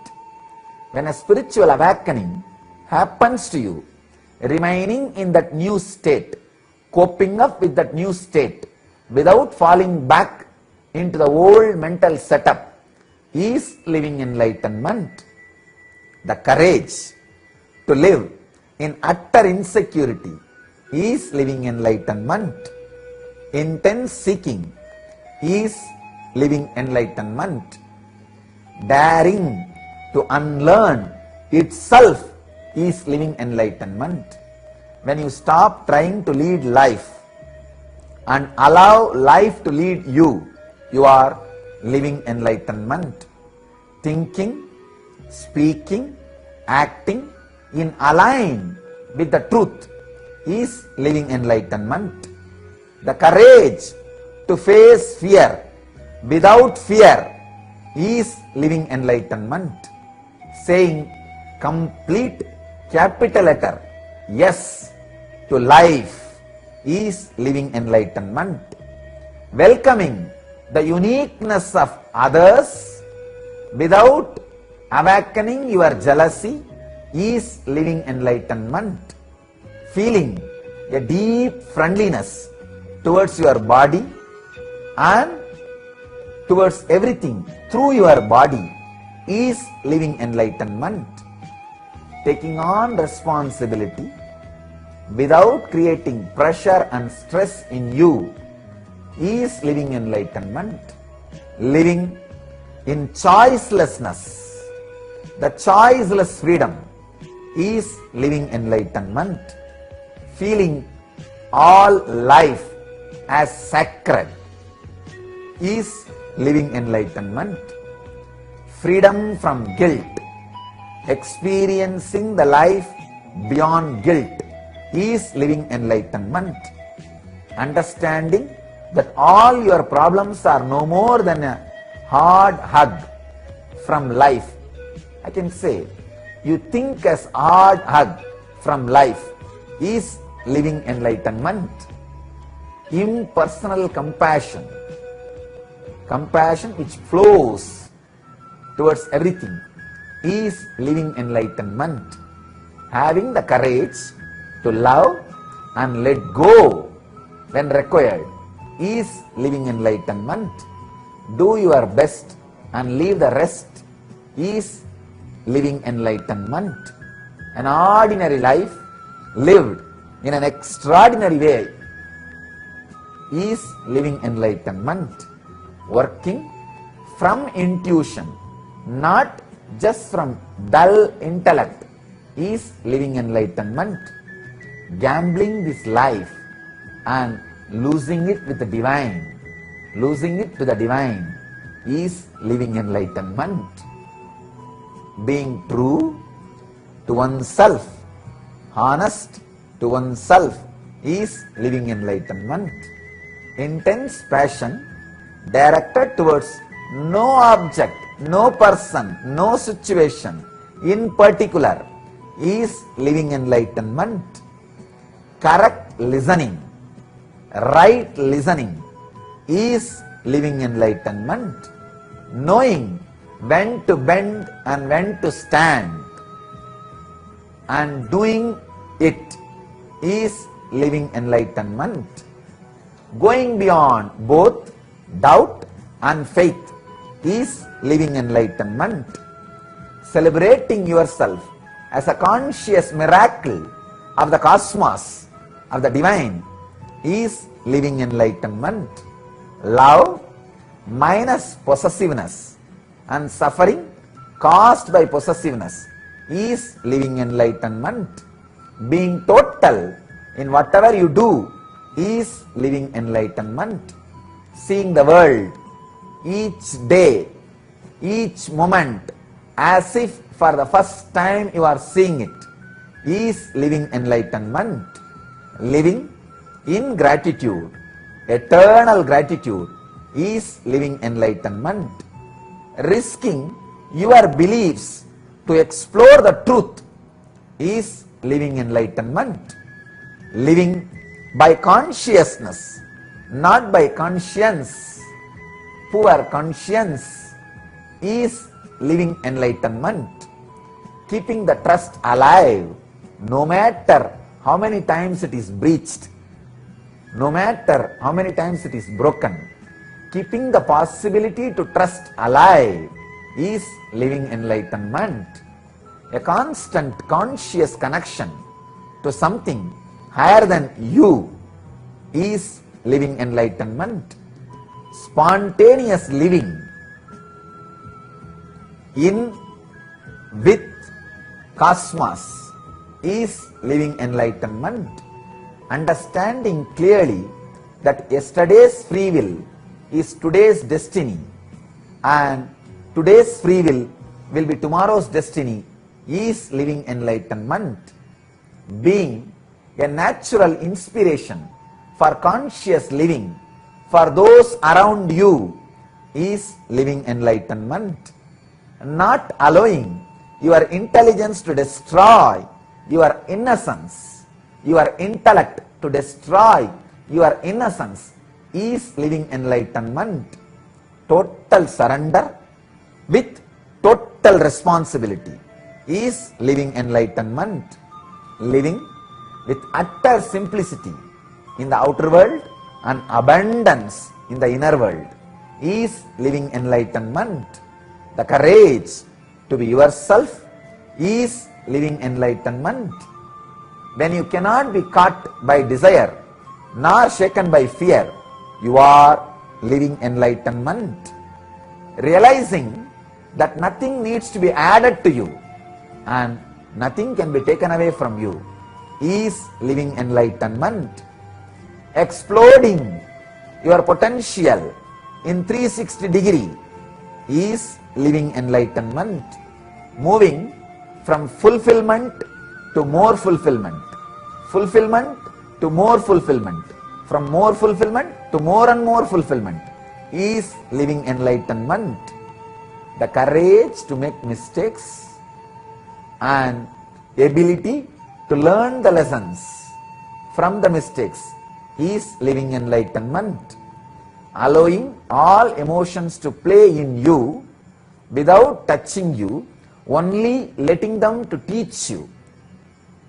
When a spiritual awakening happens to you, remaining in that new state, coping up with that new state without falling back into the old mental setup is living enlightenment. The courage to live in utter insecurity is living enlightenment. Intense seeking is living enlightenment. Daring to unlearn itself is living enlightenment. When you stop trying to lead life and allow life to lead you, you are living enlightenment. Thinking, speaking, acting in align with the truth is living enlightenment. The courage to face fear without fear is living enlightenment. Saying complete capital letter yes to life is living enlightenment. Welcoming the uniqueness of others without awakening your jealousy is living enlightenment. Feeling a deep friendliness towards your body and towards everything through your body is living enlightenment. Taking on responsibility without creating pressure and stress in you is living enlightenment. Living in choicelessness, the choiceless freedom is living enlightenment. Feeling all life as sacred is living enlightenment. Freedom from guilt, experiencing the life beyond guilt is living enlightenment. Understanding that all your problems are no more than a hard hug from life. I can say, you think as hard hug from life is living enlightenment. Impersonal compassion, compassion which flows towards everything is living enlightenment. Having the courage to love and let go when required is living enlightenment. Do your best and leave the rest is living enlightenment. An ordinary life lived in an extraordinary way is living enlightenment. Working from intuition, not just from dull intellect, is living enlightenment. Gambling this life and losing it with the divine, losing it to the divine is living enlightenment. Being true to oneself, honest to oneself is living enlightenment. Intense passion directed towards no object, no person, no situation in particular is living enlightenment. Correct listening right listening is living enlightenment. Knowing when to bend and when to stand and doing it is living enlightenment. Going beyond both doubt and faith is living enlightenment. Celebrating yourself as a conscious miracle of the cosmos, of the divine, is living enlightenment. Love minus possessiveness and suffering caused by possessiveness is living enlightenment. Being total in whatever you do is living enlightenment. Seeing the world each day, each moment as if for the first time you are seeing it is living enlightenment. Living in gratitude, eternal gratitude, is living enlightenment. Risking your beliefs to explore the truth is living enlightenment. Living by consciousness, not by conscience, poor conscience, is living enlightenment. Keeping the trust alive, no matter how many times it is breached, no matter how many times it is broken, keeping the possibility to trust alive is living enlightenment. A constant conscious connection to something higher than you is living enlightenment. Spontaneous living in with cosmos is living enlightenment. Understanding clearly that yesterday's free will is today's destiny and today's free will be tomorrow's destiny is living enlightenment. Being a natural inspiration for conscious living for those around you is living enlightenment. Not allowing your intelligence to destroy your innocence, your intellect to destroy your innocence is living enlightenment. Total surrender with total responsibility is living enlightenment. Living with utter simplicity in the outer world and abundance in the inner world is living enlightenment. The courage to be yourself is living enlightenment. When you cannot be caught by desire nor shaken by fear, you are living enlightenment. Realizing that nothing needs to be added to you and nothing can be taken away from you is living enlightenment. Exploding your potential in 360 degree is living enlightenment. Moving from fulfillment to more fulfillment, fulfillment to more fulfillment, from more fulfillment to more and more fulfillment is living enlightenment. The courage to make mistakes and ability to learn the lessons from the mistakes is living enlightenment. Allowing all emotions to play in you without touching you, only letting them to teach you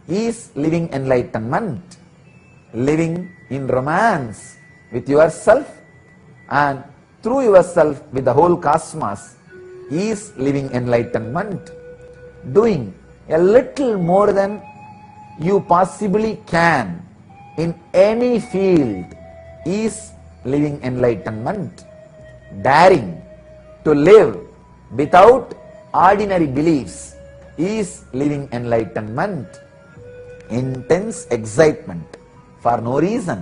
is living enlightenment. Living in romance with yourself and through yourself with the whole cosmos is living enlightenment. Doing a little more than you possibly can in any field is living enlightenment. Daring to live without ordinary beliefs is living enlightenment. Intense excitement for no reason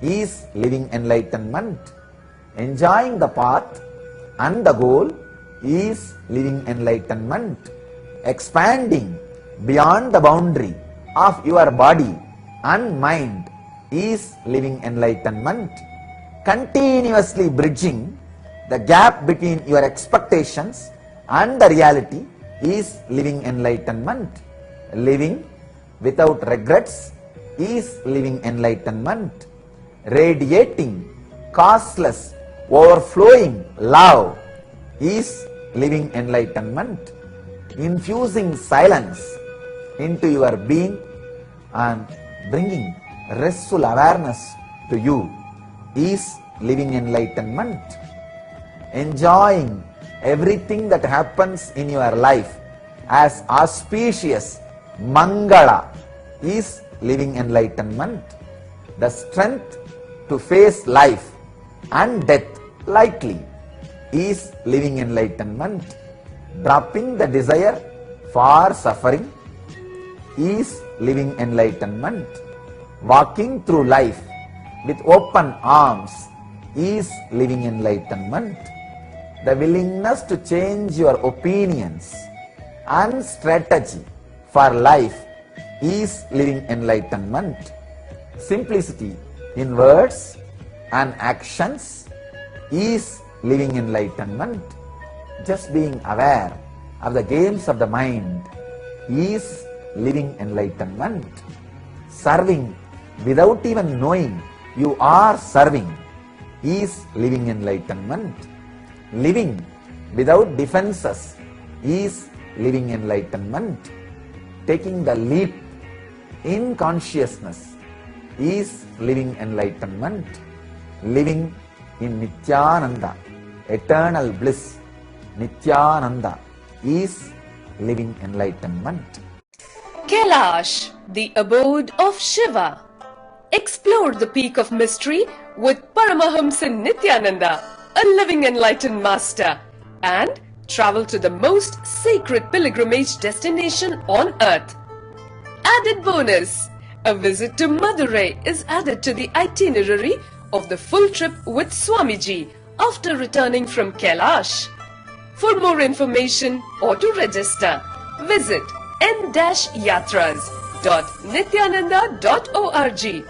is living enlightenment. Enjoying the path and the goal is living enlightenment. Expanding beyond the boundary of your body and mind is living enlightenment. Continuously bridging the gap between your expectations and the reality is living enlightenment. Living without regrets is living enlightenment. radiating, causeless, overflowing love is living enlightenment. Infusing silence into your being and bringing restful awareness to you is living enlightenment. Enjoying everything that happens in your life as auspicious Mangala is living enlightenment. The strength to face life and death lightly is living enlightenment. Dropping the desire for suffering is living enlightenment. Walking through life with open arms is living enlightenment. The willingness to change your opinions and strategy for life is living enlightenment. Simplicity in words and actions is living enlightenment. Just being aware of the games of the mind is living enlightenment. Serving without even knowing you are serving is living enlightenment. Living without defenses is living enlightenment. Taking the leap in consciousness is living enlightenment. Living in Nithyananda, eternal bliss, Nithyananda is living enlightenment. Kailash, the abode of Shiva. Explore the peak of mystery with Paramahamsa Nithyananda, a living enlightened master, and travel to the most sacred pilgrimage destination on earth. Added bonus, a visit to Madurai is added to the itinerary of the full trip with Swamiji after returning from Kailash. For more information or to register, visit n-yatras.nithyananda.org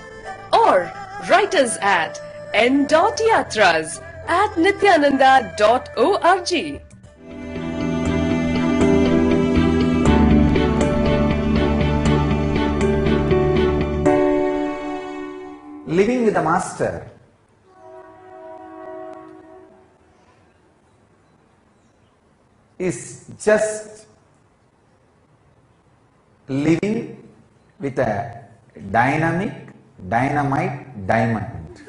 or write us at n.yatras@nithyananda.org. Living with the Master is just living with a dynamic, dynamite diamond.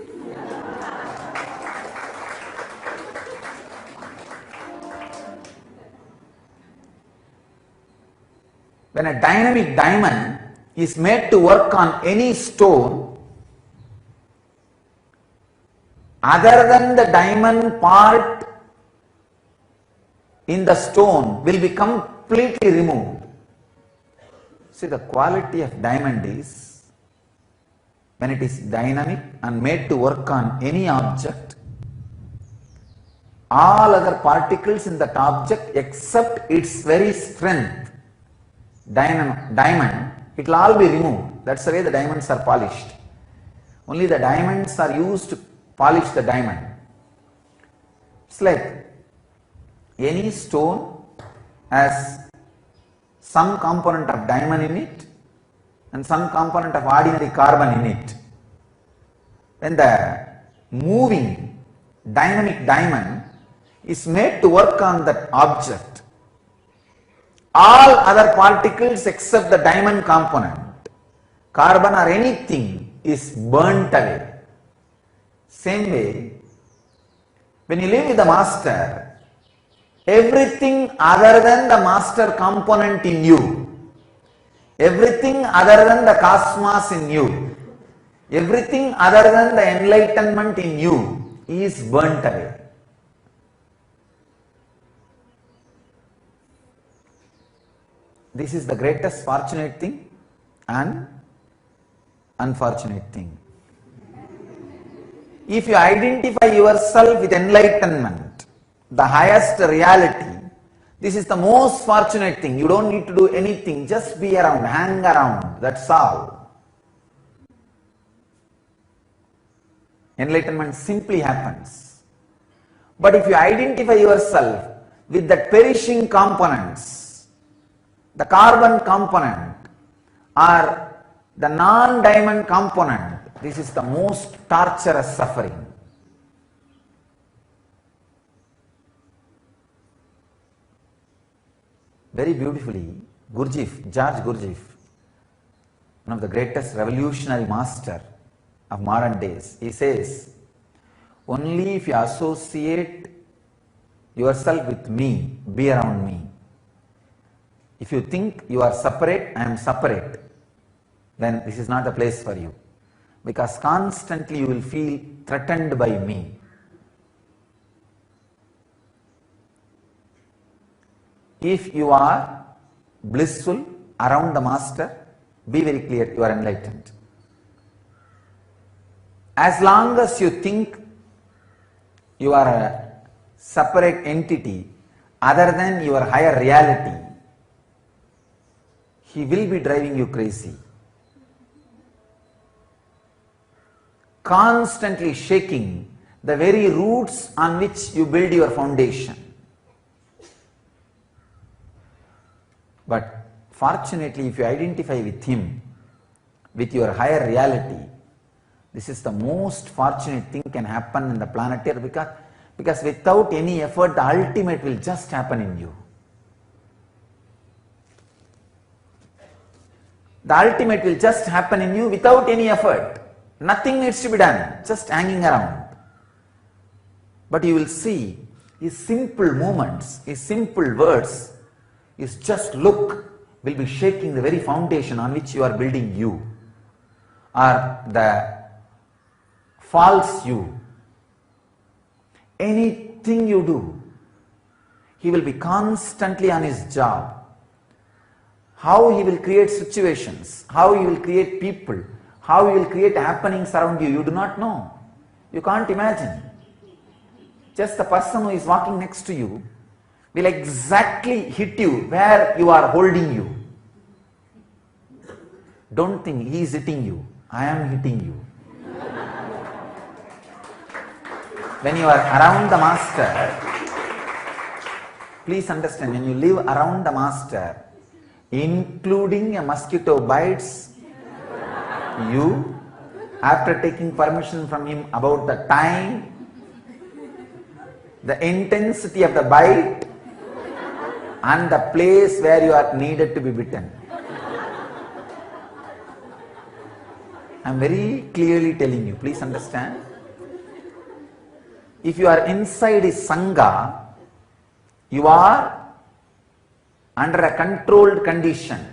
When a dynamic diamond is made to work on any stone, other than the diamond part in the stone will be completely removed. See, the quality of diamond is, when it is dynamic and made to work on any object, all other particles in that object except its very strength, diamond, it will all be removed. That's the way the diamonds are polished. Only the diamonds are used to polish the diamond. It's like any stone has some component of diamond in it and some component of ordinary carbon in it. When the moving dynamic diamond is made to work on that object, all other particles except the diamond component, carbon or anything, is burnt away. Same way, when you live with the Master, everything other than the Master component in you, everything other than the cosmos in you, everything other than the enlightenment in you is burnt away. This is the greatest fortunate thing and unfortunate thing. If you identify yourself with enlightenment, the highest reality, this is the most fortunate thing. You don't need to do anything, just be around, hang around, that's all. Enlightenment simply happens. But if you identify yourself with the perishing components, the carbon component or the non-diamond component This is the most torturous suffering. Very beautifully, George Gurdjieff, one of the greatest revolutionary master of modern days, he says, only if you associate yourself with me, be around me. If you think you are separate, I am separate, then this is not the place for you. Because constantly you will feel threatened by me. If you are blissful around the Master, be very clear, you are enlightened. As long as you think you are a separate entity other than your higher reality, he will be driving you crazy. Constantly shaking the very roots on which you build your foundation. But fortunately, if you identify with him, with your higher reality, this is the most fortunate thing can happen in the planet Earth, because without any effort, the ultimate will just happen in you. The ultimate will just happen in you without any effort. Nothing needs to be done, just hanging around. But you will see his simple movements, his simple words, his just look will be shaking the very foundation on which you are building you, or the false you. Anything you do, he will be constantly on his job. How he will create situations, how he will create people, how he will create happenings around you, you do not know. You can't imagine. Just the person who is walking next to you will exactly hit you where you are holding you. Don't think he is hitting you. I am hitting you. When you are around the Master, please understand, when you live around the Master, including a mosquito bites you, after taking permission from him about the time, the intensity of the bite, and the place where you are needed to be bitten. I am very clearly telling you, please understand. If you are inside his Sangha, you are under a controlled condition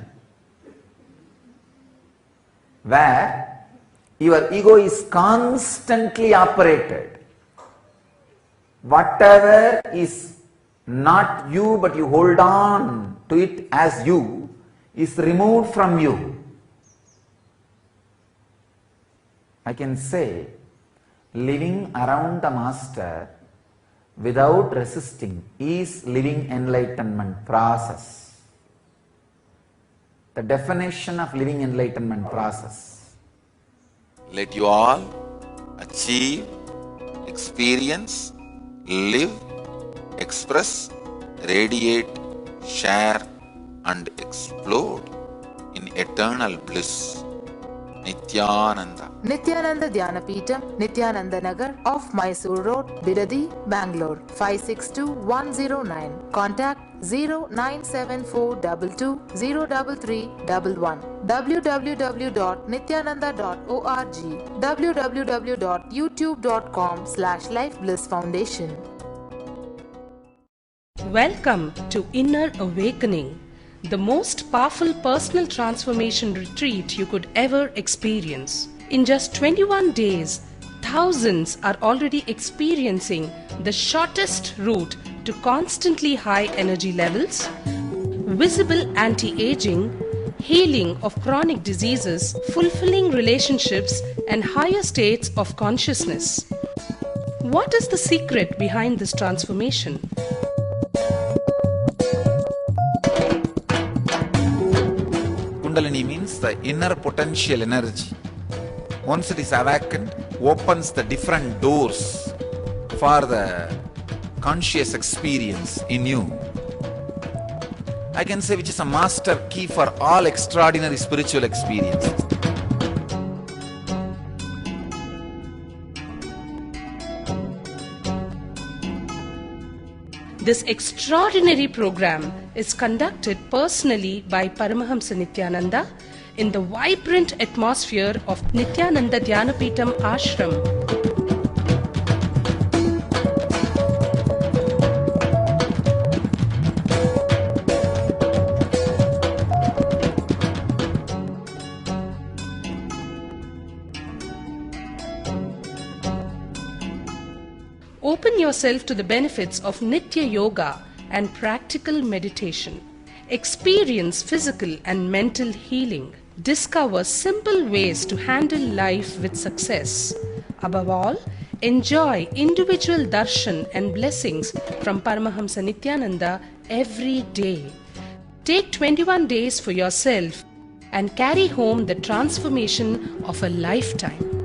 where your ego is constantly operated. Whatever is not you but you hold on to it as you is removed from you. I can say, living around the Master without resisting is living enlightenment process. The definition of living enlightenment process. Let you all achieve, experience, live, express, radiate, share and explode in eternal bliss. Nithyananda. Nithyananda Dhyanapitham, Nithyananda Nagar, off Mysore Road, Bidadi, Bangalore, 562109. Contact 097422033311. www.nithyananda.org. www.youtube.com/lifeblissfoundation. Welcome to Inner Awakening, the most powerful personal transformation retreat you could ever experience. In just 21 days, thousands are already experiencing the shortest route to constantly high energy levels, visible anti-aging, healing of chronic diseases, fulfilling relationships, and higher states of consciousness. What is the secret behind this transformation? Kundalini means the inner potential energy. Once it is awakened, opens the different doors for the conscious experience in you. I can say which is a master key for all extraordinary spiritual experiences. This extraordinary program is conducted personally by Paramahamsa Nithyananda in the vibrant atmosphere of Nithyananda Dhyanapitham Ashram. Open yourself to the benefits of Nitya Yoga and practical meditation. Experience physical and mental healing. Discover simple ways to handle life with success. Above all, enjoy individual darshan and blessings from Paramahamsa Nithyananda every day. Take 21 days for yourself and carry home the transformation of a lifetime.